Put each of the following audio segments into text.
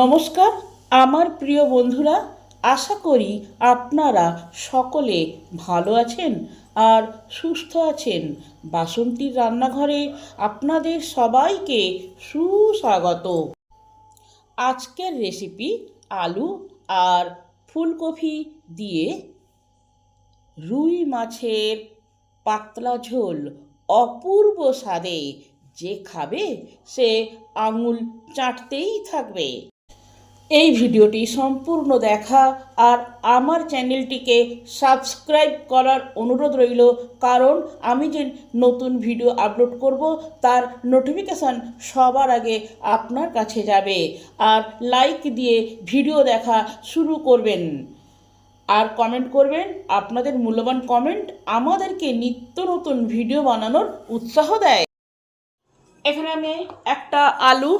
নমস্কার আমার প্রিয় বন্ধুরা, আশা করি আপনারা সকলে ভালো আছেন আর সুস্থ আছেন। বাসন্তীর রান্নাঘরে আপনাদের সবাইকে সুস্বাগত। আজকের রেসিপি আলু আর ফুলকপি দিয়ে রুই মাছের পাতলা ঝোল। অপূর্ব স্বাদে, যে খাবে সে আঙুল চাটতেই থাকবে। এই ভিডিওটি সম্পূর্ণ দেখা আর আমার চ্যানেলটিকে সাবস্ক্রাইব করার অনুরোধ রইল, কারণ আমি যে নতুন ভিডিও আপলোড করব তার নোটিফিকেশান সবার আগে আপনার কাছে যাবে। আর লাইক দিয়ে ভিডিও দেখা শুরু করবেন আর কমেন্ট করবেন। আপনাদের মূল্যবান কমেন্ট আমাদেরকে নিত্য নতুন ভিডিও বানানোর উৎসাহ দেয়। এখানে আমি একটা আলু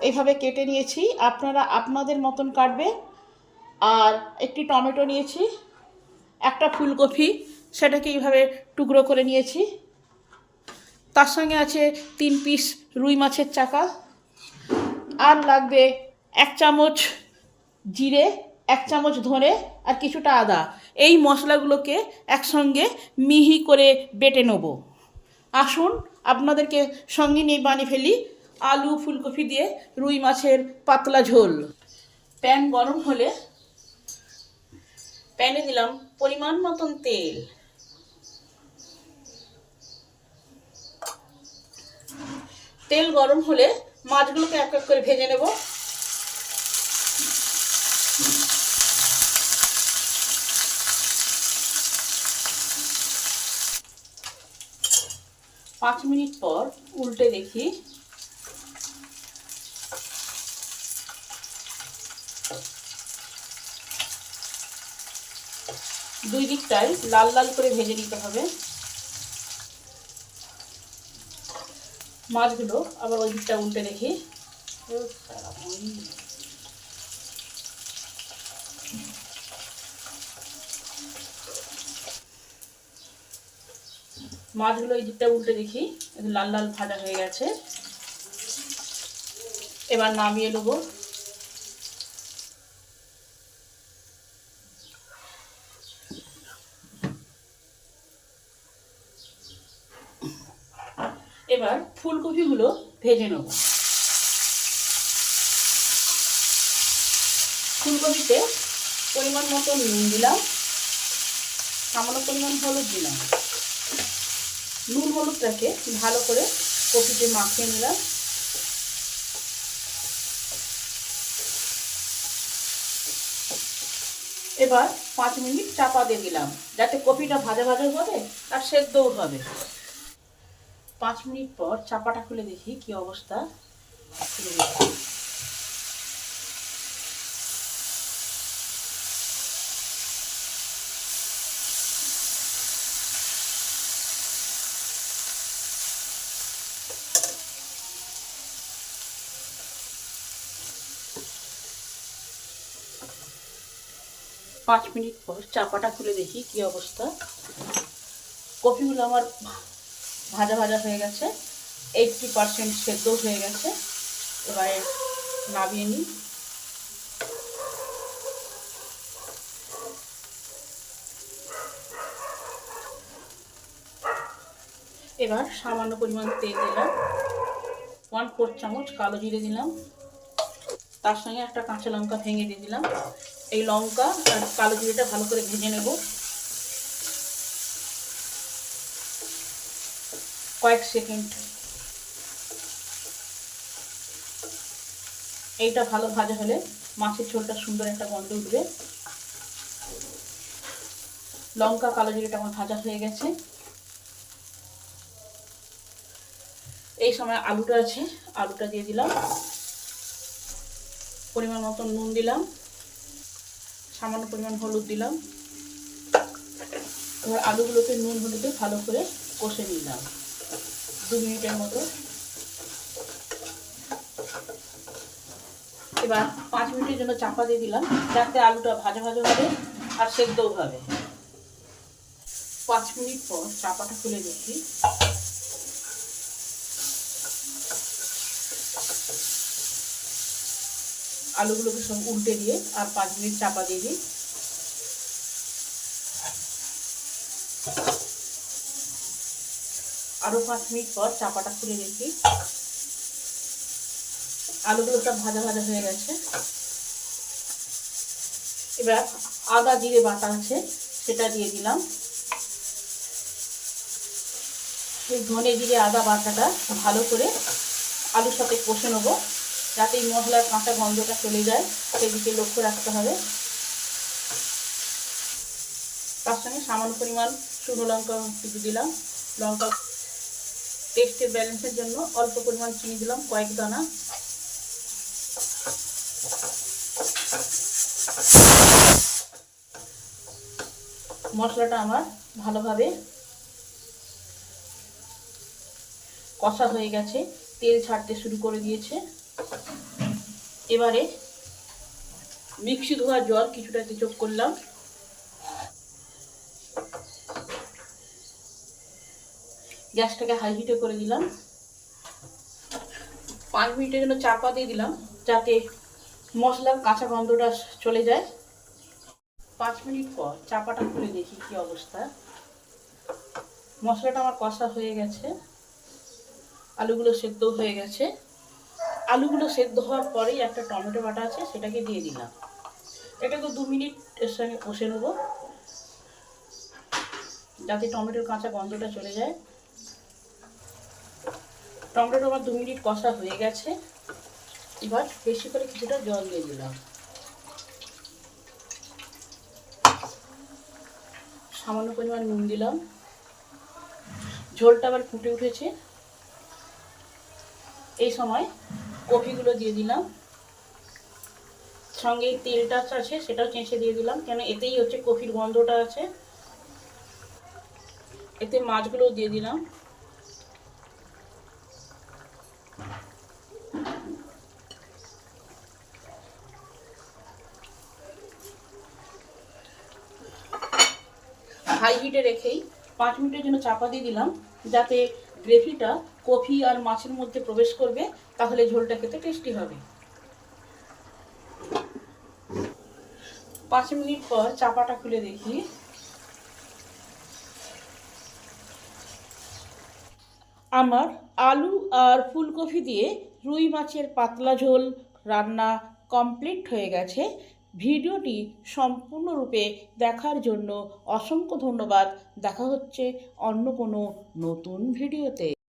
এইভাবে কেটে নিয়েছি, আপনারা আপনাদের মতন কাটবে। আর একটি টমেটো নিয়েছি, একটা ফুলকপি সেটাকে এইভাবে টুকরো করে নিয়েছি। তার সঙ্গে আছে 3 পিস রুই মাছের চাকা, আর লাগবে 1 চামচ জিরে, 1 চামচ ধনে আর কিছুটা আদা। এই মশলাগুলোকে একসঙ্গে মিহি করে বেটে নেব। আসুন আপনাদেরকে সঙ্গে নিয়ে বানিয়ে ফেলি আলু ফুলকপি দিয়ে রুই মাছের পাতলা ঝোল। প্যান গরম হলে প্যানে দিলাম পরিমাণ মতন তেল। তেল গরম হলে মাছগুলোকে এক এক করে ভেজে নেব। পাঁচ মিনিট পর উল্টে দেখি। দুই দিকটাই লাল লাল করে ভেজে নিতে হবে। মাছগুলো আবার ওই দিকটা উল্টে দেখি। মাছগুলো এই দিকটা উল্টে দেখি, লাল লাল ভাজা হয়ে গেছে। এবার নামিয়ে নেব। এবার ফুলকপিগুলো ভেজে নেব। ফুলকপিতে পরিমাণ মতো নুন দিলাম, সামান্য পরিমাণ হলুদ দিলাম। নুন হলুদটাকে ভালো করে কপিতে মাখিয়ে নিলাম। এবার 5 মিনিট চাপা দিয়ে দিলাম, যাতে কপিটা ভাজা ভাজা হবে আর সেদ্ধও হবে। 5 মিনিট পর চাপাটা খুলে দেখি কি অবস্থা। 5 মিনিট পর চাপাটা খুলে দেখি কি অবস্থা। কপিগুলো আমার ভাজা ভাজা হয়ে গেছে, 80% সেদ্ধ হয়ে গেছে। এবারে নামিয়ে নিই। এবার সামান্য পরিমাণ তেল দিলাম, 1/4 চামচ কালো জিরে দিলাম, তার সঙ্গে একটা কাঁচা লঙ্কা ভেঙে দিয়ে দিলাম। এই লঙ্কা আর কালো জিরেটা ভালো করে ভেজে নেব কয়েক সেকেন্ড। এইটা ভালো ভাজা হলে মাছের ঝোলটা সুন্দর একটা গন্ধ উঠবে। লঙ্কা কালো জিরেটা আমার ভাজা হয়ে গেছে। এই সময় আলুটা আছে, আলুটা দিয়ে দিলাম। পরিমাণ মতো নুন দিলাম, সামান্য পরিমাণ হলুদ দিলাম। এবার আলুগুলোকে নুন হলুদে ভালো করে কষে নিলাম 2 মিনিটের মতো। এবার 5 মিনিটের জন্য চাপা দিয়ে দিলাম, যাতে আলুটা ভাজা ভাজা হবে আর সেদ্ধও হবে। 5 মিনিট পর চাপাটা খুলে দেখি। আলুগুলোকে সব উল্টে দিয়ে আর 5 মিনিট চাপা দিয়ে দিই। আরও 5 মিনিট পর চাপাটা খুলে দেখি। আলুগুলো সব ভাজা ভাজা হয়ে গেছে। এবার আদা জিরে বাটা আছে সেটা দিয়ে দিলাম। এই ধনে জিরে আদা বাটাটা ভালো করে আলুর সাথে কষে নেবো, যাতে এই মশলার কাঁচা গন্ধটা চলে যায়, সেদিকে লক্ষ্য রাখতে হবে। তার সঙ্গে সামান্য পরিমাণ শুকনো লঙ্কা একটু দিলাম। লঙ্কা টেস্টের ব্যালেন্সের জন্য অল্প পরিমাণ চিনি দিলাম, কয়েক দানা। মশলাটা আমার ভালোভাবে কষা হয়ে গেছে, তেল ছাড়তে শুরু করে দিয়েছে। এবারে মিক্সি ধোয়া জল কিছুটা যোগ করলাম। গ্যাসটাকে হাই হিটে করে দিলাম। 5 মিনিটের জন্য চাপা দিয়ে দিলাম, যাতে মশলার কাঁচা গন্ধটা চলে যায়। 5 মিনিট পর চাপাটা খুলে দেখি কি অবস্থা। মশলাটা আমার কষা হয়ে গেছে, আলুগুলো সেদ্ধ হয়ে গেছে। আলুগুলো সেদ্ধ হওয়ার পরেই একটা টমেটো বাটা আছে সেটাকে দিয়ে দিলাম। এটাকে 2 মিনিট এর সঙ্গে কষে নেবো, যাতে টমেটোর কাঁচা গন্ধটা চলে যায়। টমেটোটা আমার 2 মিনিট কষা হয়ে গেছে। এবার বেশি করে কিছুটা জল দিয়ে দিলাম। সামান্য পরিমাণ নুন দিলাম। ঝোলটা আবার ফুটে উঠেছে। এই সময় কপিগুলো দিয়ে দিলাম, সঙ্গে তেলটা আছে সেটাও চেঁচে দিয়ে দিলাম, কেন এতেই হচ্ছে কপির গন্ধটা আছে। এতে মাছগুলোও দিয়ে দিলাম। হাই হিটে রেখেই 5 মিনিটের জন্য চাপা দিয়ে দিলাম, যাতে গ্রেভিটা কফি আর মাছের মধ্যে প্রবেশ করবে, তাহলে ঝোলটা খেতে টেস্টি হবে। 5 মিনিট পর চাপাটা খুলে দেখি। আমার আলু আর ফুলকপি দিয়ে রুই মাছের পাতলা ঝোল রান্না কমপ্লিট হয়ে গেছে। ভিডিওটি সম্পূর্ণরূপে দেখার জন্য অসংখ্য ধন্যবাদ। দেখা হচ্ছে অন্য কোনো নতুন ভিডিওতে।